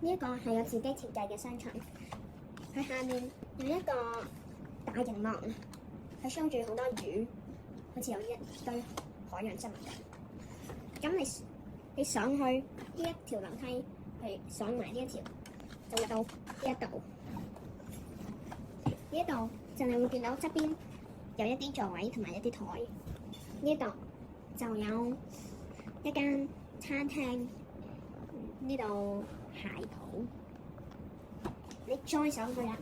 呢一個係我自己設計嘅商場，佢下面有一個大螢幕，佢 show 住好多魚，好似有一堆海洋生物咁。咁你上去呢一條樓梯，去上埋呢一條，就入到呢一度。呢一度就你會見到側邊有一啲座位同埋一啲台。呢度就有一間餐廳，呢度蟹鋪。你再上去啦，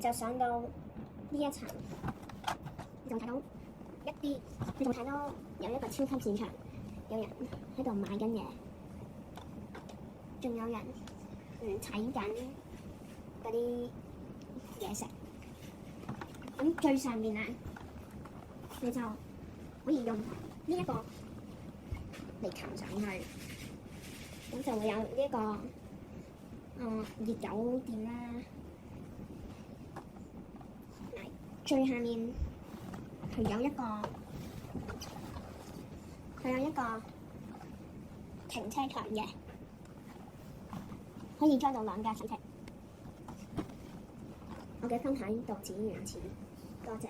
就上到呢一層，你仲睇到你仲睇到有一個超級市場，有人喺度買緊嘢，仲有人睇緊嗰啲嘢食。咁最上面啊，你就可以用呢一個嚟擒上去，咁就會有呢一個熱狗店啦。最下面佢有一個停車場嘅，可以裝到2架水車。我嘅分享到此為止，多謝。